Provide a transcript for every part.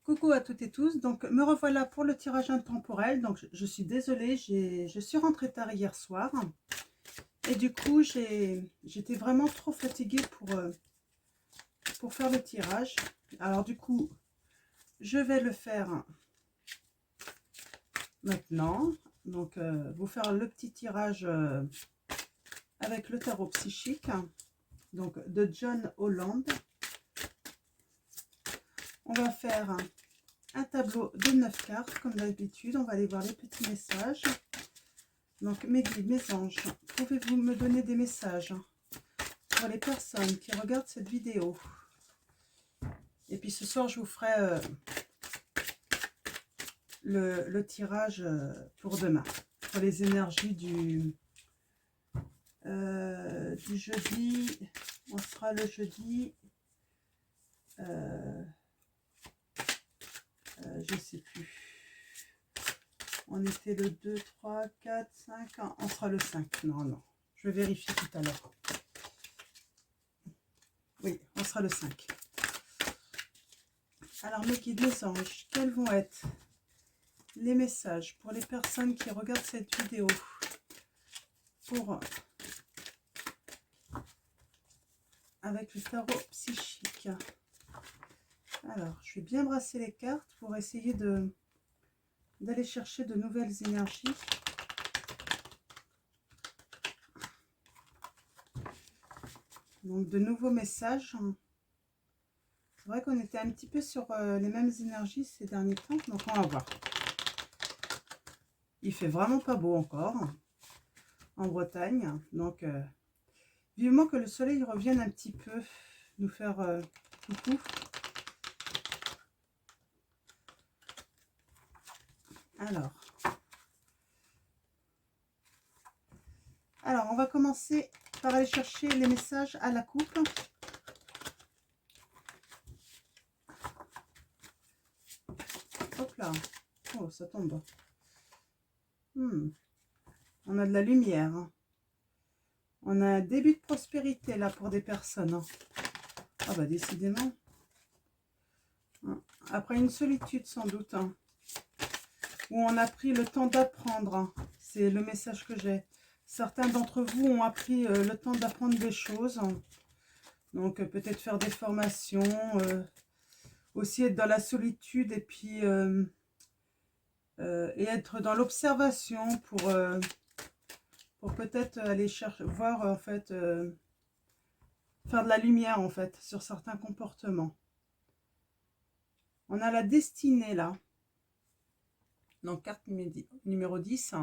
Coucou à toutes et tous, donc me revoilà pour le tirage intemporel. Donc je suis désolée, je suis rentrée tard hier soir et du coup j'étais vraiment trop fatiguée pour faire le tirage. Alors du coup je vais le faire maintenant, donc vous faire le petit tirage avec le tarot psychique, donc de John Holland. On va faire un tableau de 9 cartes comme d'habitude. On va aller voir les petits messages. Donc mes guides, mes anges, pouvez-vous me donner des messages pour les personnes qui regardent cette vidéo? Et puis ce soir je vous ferai le tirage pour demain, pour les énergies du jeudi. On sera le jeudi je sais plus, on était le 2, 3, 4, 5, on sera le 5. Non, je vais vérifier tout à l'heure. Oui, on sera le 5. Alors mes guides, mes anges, quels vont être les messages pour les personnes qui regardent cette vidéo pour avec le tarot psychique? Alors je vais bien brasser les cartes pour essayer d'aller chercher de nouvelles énergies. Donc de nouveaux messages. C'est vrai qu'on était un petit peu sur les mêmes énergies ces derniers temps, donc on va voir. Il fait vraiment pas beau encore en Bretagne, donc vivement que le soleil revienne un petit peu nous faire coucou. Alors on va commencer par aller chercher les messages à la coupe. Hop là, oh ça tombe. On a de la lumière. On a un début de prospérité là pour des personnes. Ah bah décidément. Après une solitude sans doute. Où on a pris le temps d'apprendre. C'est le message que j'ai. Certains d'entre vous ont appris le temps d'apprendre des choses. Donc peut-être faire des formations. Aussi être dans la solitude et puis et être dans l'observation pour peut-être aller chercher, voir en fait, faire de la lumière en fait sur certains comportements. On a la destinée là. Donc carte numéro 10.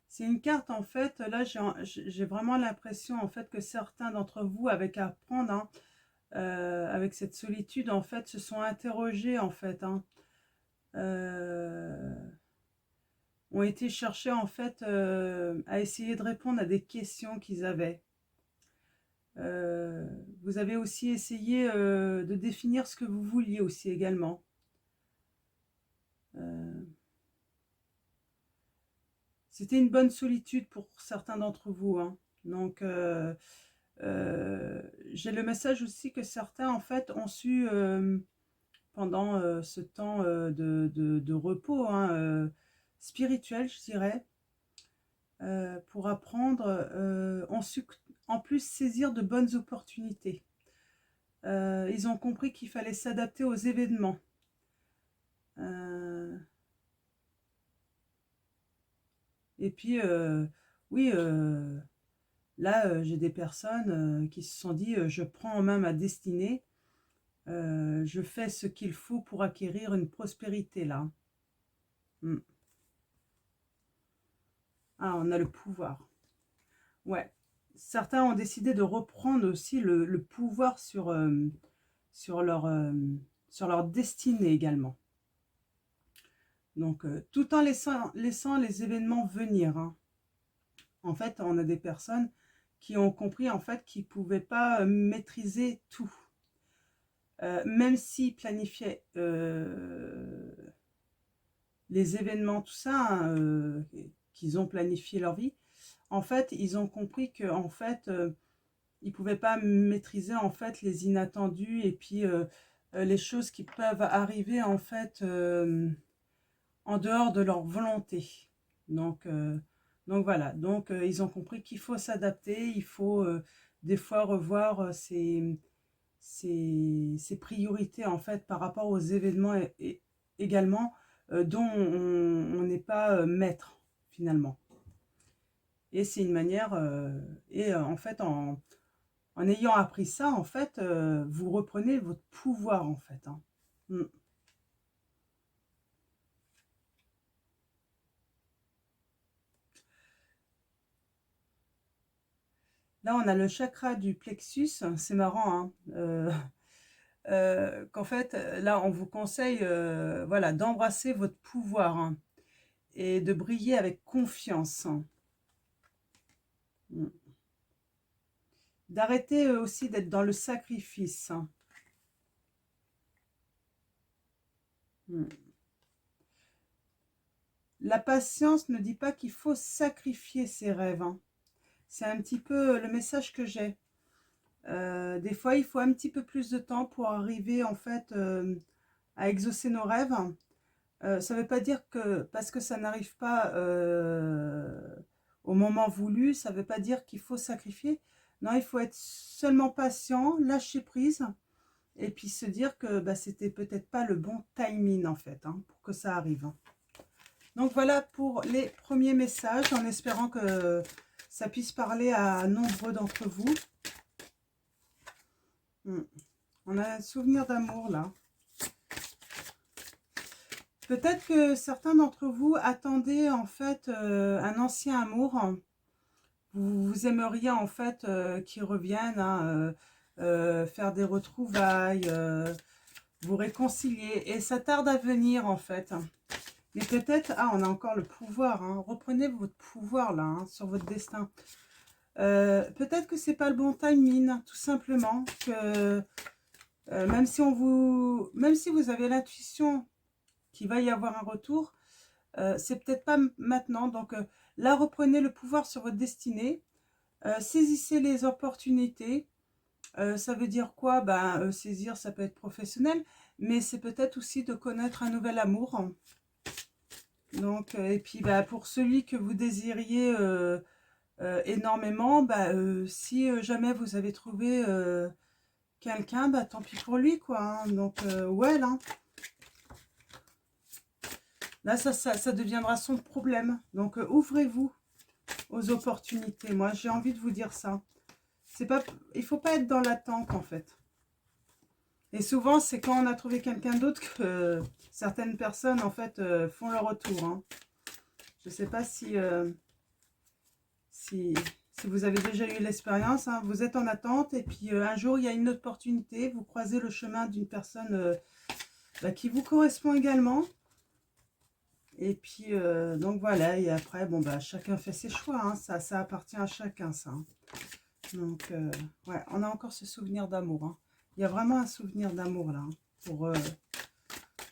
C'est une carte en fait, là j'ai vraiment l'impression en fait que certains d'entre vous avec à apprendre, avec cette solitude en fait, se sont interrogés en fait, ont été chercher en fait à essayer de répondre à des questions qu'ils avaient. Vous avez aussi essayé de définir ce que vous vouliez aussi également. C'était une bonne solitude pour certains d'entre vous. Donc, j'ai le message aussi que certains, en fait, ont su, pendant ce temps de repos spirituel, je dirais, pour apprendre, ont su en plus saisir de bonnes opportunités. Ils ont compris qu'il fallait s'adapter aux événements. Et puis, oui, là, j'ai des personnes qui se sont dit, je prends en main ma destinée, je fais ce qu'il faut pour acquérir une prospérité là. Ah, on a le pouvoir. Ouais. Certains ont décidé de reprendre aussi le pouvoir sur leur destinée également. Donc, tout en laissant les événements venir. En fait, on a des personnes qui ont compris en fait qu'ils ne pouvaient pas maîtriser tout. Même s'ils planifiaient les événements, tout ça, qu'ils ont planifié leur vie, en fait, ils ont compris que en fait, ils pouvaient pas maîtriser en fait les inattendus et puis les choses qui peuvent arriver en fait en dehors de leur volonté. Donc, euh, donc voilà, donc ils ont compris qu'il faut s'adapter, il faut des fois revoir ses priorités en fait par rapport aux événements et également dont on n'est pas maître finalement. Et c'est une manière, en fait en ayant appris ça, en fait, vous reprenez votre pouvoir en fait, hein. Mm. Là, on a le chakra du plexus, c'est marrant, hein, qu'en fait, là, on vous conseille, voilà, d'embrasser votre pouvoir, hein, et de briller avec confiance, hein. Mm. D'arrêter aussi d'être dans le sacrifice, hein. Mm. La patience ne dit pas qu'il faut sacrifier ses rêves, hein. C'est un petit peu le message que j'ai. Des fois, il faut un petit peu plus de temps pour arriver en fait à exaucer nos rêves. Ça ne veut pas dire que parce que ça n'arrive pas au moment voulu, ça ne veut pas dire qu'il faut sacrifier. Non, il faut être seulement patient, lâcher prise et puis se dire que bah, c'était peut-être pas le bon timing en fait, hein, pour que ça arrive, hein. Donc voilà pour les premiers messages, en espérant que ça puisse parler à nombreux d'entre vous. On a un souvenir d'amour là. Peut-être que certains d'entre vous attendaient en fait un ancien amour. Vous aimeriez en fait qu'il revienne, hein, faire des retrouvailles, vous réconcilier. Et ça tarde à venir en fait. Mais peut-être, ah on a encore le pouvoir, hein. Reprenez votre pouvoir là, hein, sur votre destin. Peut-être que c'est pas le bon timing, tout simplement. Que même si vous avez l'intuition qu'il va y avoir un retour, c'est peut-être pas maintenant. Donc là, reprenez le pouvoir sur votre destinée, saisissez les opportunités. Ça veut dire quoi? Ben, saisir, ça peut être professionnel, mais c'est peut-être aussi de connaître un nouvel amour. Donc, et puis bah, pour celui que vous désiriez énormément, bah, si jamais vous avez trouvé quelqu'un, bah, tant pis pour lui, quoi, hein. Donc, ouais, là. Là, ça deviendra son problème. Donc, ouvrez-vous aux opportunités. Moi, j'ai envie de vous dire ça. C'est pas, il faut pas être dans l'attente, en fait. Et souvent, c'est quand on a trouvé quelqu'un d'autre que certaines personnes, en fait, font leur retour, hein. Je sais pas si, si vous avez déjà eu l'expérience, hein. Vous êtes en attente et puis un jour, il y a une opportunité. Vous croisez le chemin d'une personne bah, qui vous correspond également. Et puis, donc voilà, et après, bon, bah, chacun fait ses choix, hein, ça appartient à chacun, ça, hein. Donc, ouais, on a encore ce souvenir d'amour, hein. Il y a vraiment un souvenir d'amour, là, hein,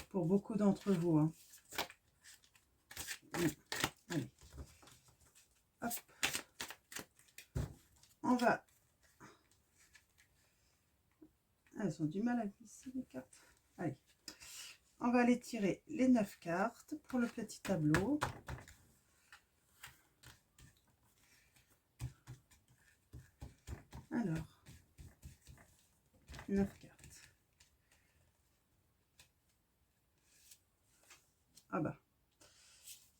pour beaucoup d'entre vous, hein. Allez, hop, on va... Ah, elles ont du mal à glisser, les cartes. Allez, on va aller tirer les 9 cartes pour le petit tableau. Alors, 9 cartes. Ah bah,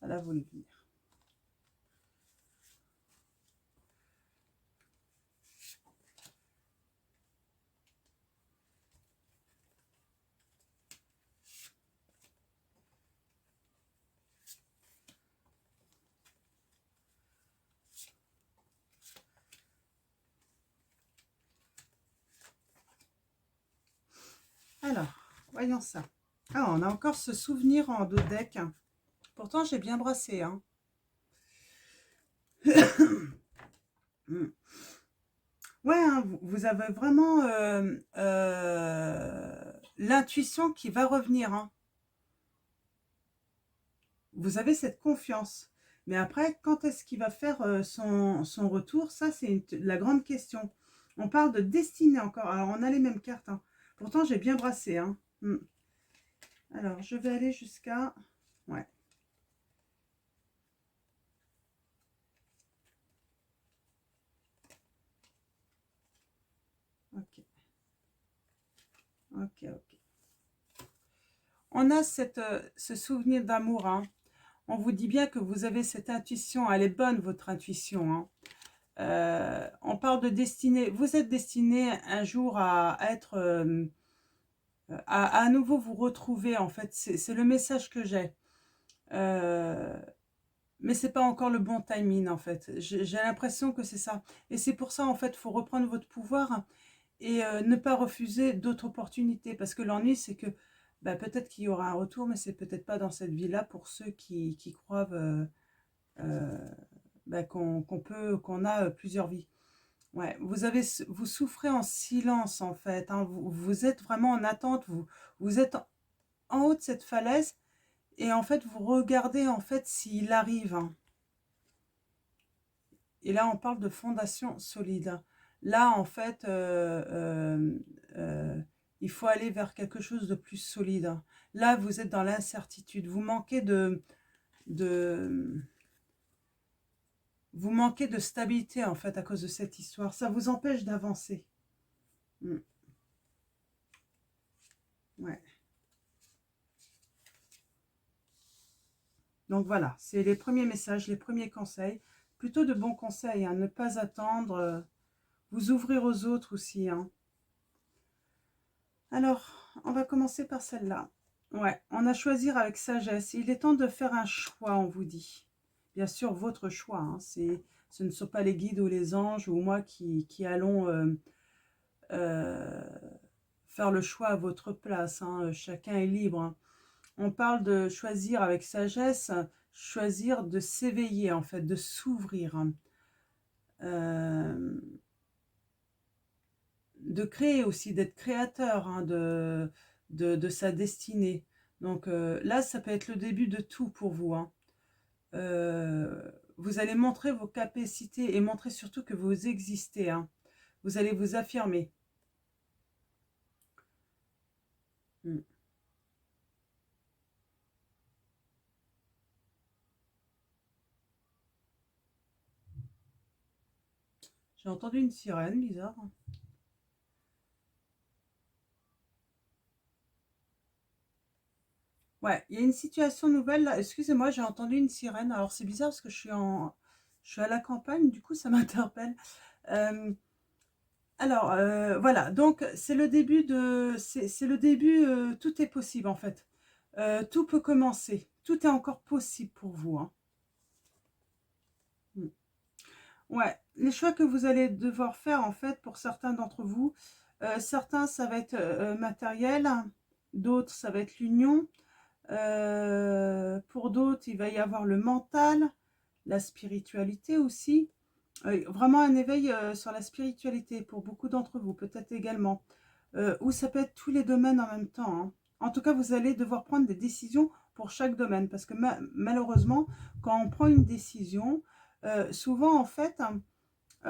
elle a voulu venir. Alors, voyons ça. Ah, on a encore ce souvenir en dos de deck. Pourtant, j'ai bien brassé, hein. Ouais, hein, vous avez vraiment l'intuition qui va revenir, hein. Vous avez cette confiance. Mais après, quand est-ce qu'il va faire son retour? Ça, c'est la grande question. On parle de destinée encore. Alors, on a les mêmes cartes, hein. Pourtant, j'ai bien brassé, hein. Alors, je vais aller jusqu'à... Ouais. Ok. Ok, ok. On a ce souvenir d'amour, hein. On vous dit bien que vous avez cette intuition. Elle est bonne, votre intuition, hein. On parle de destinée. Vous êtes destiné un jour à être... à nouveau vous retrouver, en fait. C'est le message que j'ai. Mais c'est pas encore le bon timing, en fait. J'ai l'impression que c'est ça. Et c'est pour ça, en fait, il faut reprendre votre pouvoir et ne pas refuser d'autres opportunités. Parce que l'ennui, c'est que bah, peut-être qu'il y aura un retour, mais c'est peut-être pas dans cette vie-là pour ceux qui croient euh, bah, qu'on a plusieurs vies. Ouais, vous souffrez en silence, en fait, hein. Vous êtes vraiment en attente. Vous êtes en haut de cette falaise et en fait, vous regardez en fait s'il arrive, hein. Et là, on parle de fondation solide. Là, en fait, il faut aller vers quelque chose de plus solide. Là, vous êtes dans l'incertitude. De, vous manquez de stabilité, en fait, à cause de cette histoire. Ça vous empêche d'avancer. Mm. Ouais. Donc voilà, c'est les premiers messages, les premiers conseils. Plutôt de bons conseils, hein. Ne pas attendre. Vous ouvrir aux autres aussi, hein. Alors, on va commencer par celle-là. Ouais, on a choisir avec sagesse. Il est temps de faire un choix, on vous dit. Bien sûr, votre choix, hein. Ce ne sont pas les guides ou les anges ou moi qui allons euh, faire le choix à votre place, hein. Chacun est libre, hein. On parle de choisir avec sagesse, choisir de s'éveiller, en fait, de s'ouvrir, hein. De créer aussi, d'être créateur, hein, de sa destinée. Donc là, ça peut être le début de tout pour vous, hein. Vous allez montrer vos capacités et montrer surtout que vous existez, hein. Vous allez vous affirmer. Hmm. J'ai entendu une sirène, bizarre. Ouais, il y a une situation nouvelle là. Excusez-moi, j'ai entendu une sirène. Alors c'est bizarre parce que je suis à la campagne, du coup ça m'interpelle. Euh, voilà, donc c'est le début, tout est possible en fait. Tout peut commencer, tout est encore possible pour vous, hein. Mm. Ouais, les choix que vous allez devoir faire en fait pour certains d'entre vous, certains ça va être matériel, d'autres ça va être l'union, pour d'autres il va y avoir le mental, la spiritualité aussi. Vraiment un éveil sur la spiritualité pour beaucoup d'entre vous, peut-être également. Ou ça peut être tous les domaines en même temps, hein. En tout cas, vous allez devoir prendre des décisions pour chaque domaine. Parce que malheureusement, quand on prend une décision, souvent, en fait, hein,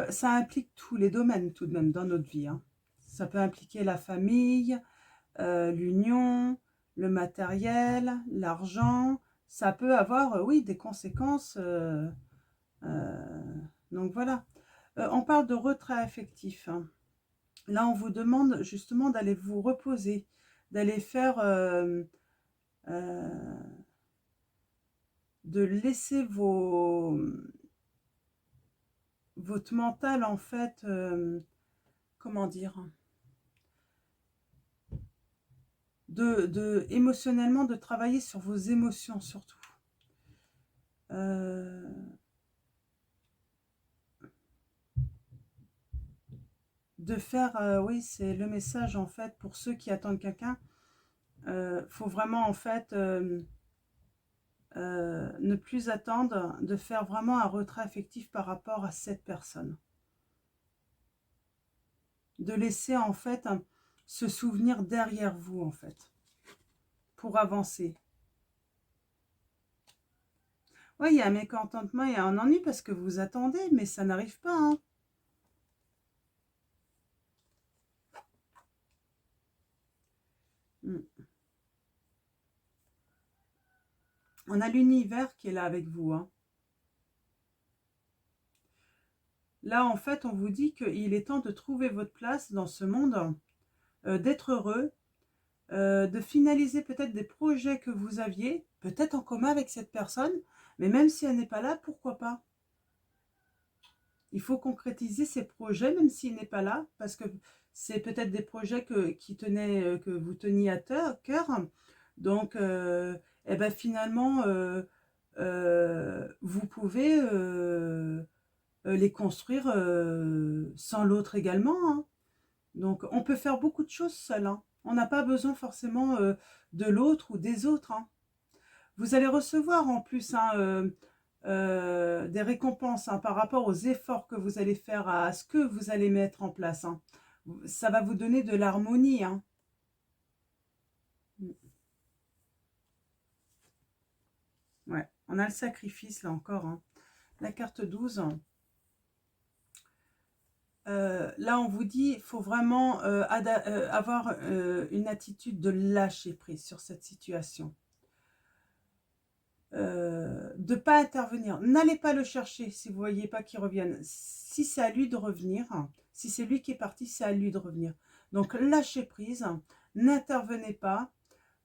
ça implique tous les domaines tout de même dans notre vie, hein. Ça peut impliquer la famille, l'union, le matériel, l'argent. Ça peut avoir, oui, des conséquences. Donc voilà. On parle de retrait affectif, hein. Là, on vous demande justement d'aller vous reposer, d'aller faire, euh, de laisser votre mental en fait, comment dire, émotionnellement de travailler sur vos émotions surtout. Euh, de faire, oui, c'est le message en fait pour ceux qui attendent quelqu'un. Faut vraiment en fait ne plus attendre, de faire vraiment un retrait affectif par rapport à cette personne. De laisser en fait ce souvenir derrière vous en fait, pour avancer. Oui, il y a un mécontentement, il y a un ennui parce que vous attendez, mais ça n'arrive pas, hein. Mm. On a l'univers qui est là avec vous, hein. Là, en fait, on vous dit qu'il est temps de trouver votre place dans ce monde, d'être heureux, de finaliser peut-être des projets que vous aviez, peut-être en commun avec cette personne, mais même si elle n'est pas là, pourquoi pas? Il faut concrétiser ces projets, même s'il n'est pas là, parce que c'est peut-être des projets que vous teniez à cœur. Donc, eh ben finalement, vous pouvez les construire sans l'autre également, hein. Donc, on peut faire beaucoup de choses seul, hein. On n'a pas besoin forcément de l'autre ou des autres, hein. Vous allez recevoir en plus, hein, des récompenses, hein, par rapport aux efforts que vous allez faire, à ce que vous allez mettre en place, hein. Ça va vous donner de l'harmonie, hein. Ouais, on a le sacrifice là encore, hein. La carte 12. Là, on vous dit, il faut vraiment avoir une attitude de lâcher prise sur cette situation. De ne pas intervenir. N'allez pas le chercher si vous ne voyez pas qu'il revienne. Si c'est à lui de revenir, si c'est lui qui est parti, c'est à lui de revenir. Donc lâchez prise, n'intervenez pas,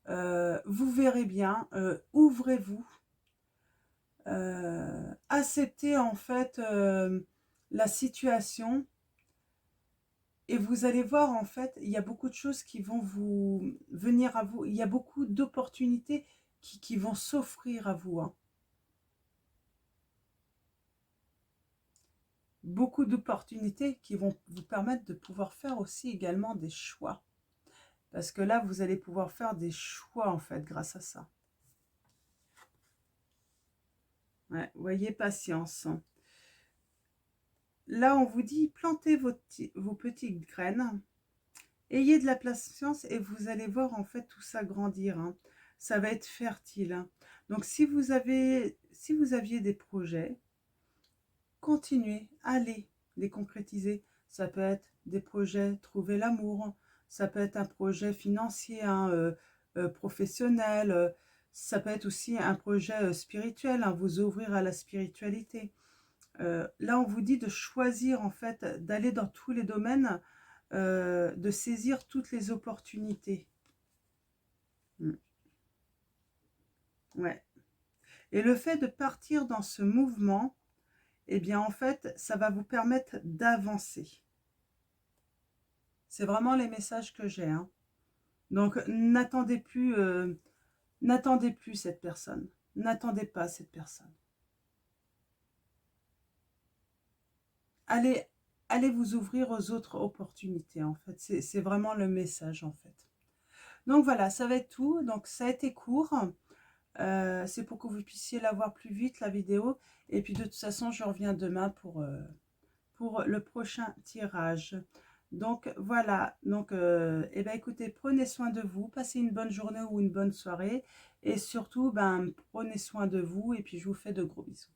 vous verrez bien, ouvrez-vous, acceptez en fait la situation et vous allez voir en fait, il y a beaucoup de choses qui vont vous venir à vous, il y a beaucoup d'opportunités qui vont s'offrir à vous, hein. Beaucoup d'opportunités qui vont vous permettre de pouvoir faire aussi également des choix. Parce que là, vous allez pouvoir faire des choix, en fait, grâce à ça. Ouais, voyez, patience. Là, on vous dit, plantez vos petites graines. Ayez de la patience et vous allez voir, en fait, tout ça grandir, hein. Ça va être fertile, hein. Donc, si vous aviez des projets, continuez, allez les concrétiser. Ça peut être des projets trouver l'amour, ça peut être un projet financier, hein, professionnel, ça peut être aussi un projet spirituel, hein, vous ouvrir à la spiritualité. Là, on vous dit de choisir en fait, d'aller dans tous les domaines, de saisir toutes les opportunités. Ouais. Et le fait de partir dans ce mouvement, eh bien en fait, ça va vous permettre d'avancer. C'est vraiment les messages que j'ai, hein. Donc n'attendez plus cette personne. N'attendez pas cette personne. Allez, allez vous ouvrir aux autres opportunités, en fait. C'est vraiment le message, en fait. Donc voilà, ça va être tout. Donc ça a été court. C'est pour que vous puissiez la voir plus vite, la vidéo. Et puis de toute façon, je reviens demain pour le prochain tirage. Donc voilà, donc eh ben, écoutez, prenez soin de vous, passez une bonne journée ou une bonne soirée. Et surtout, ben, prenez soin de vous et puis je vous fais de gros bisous.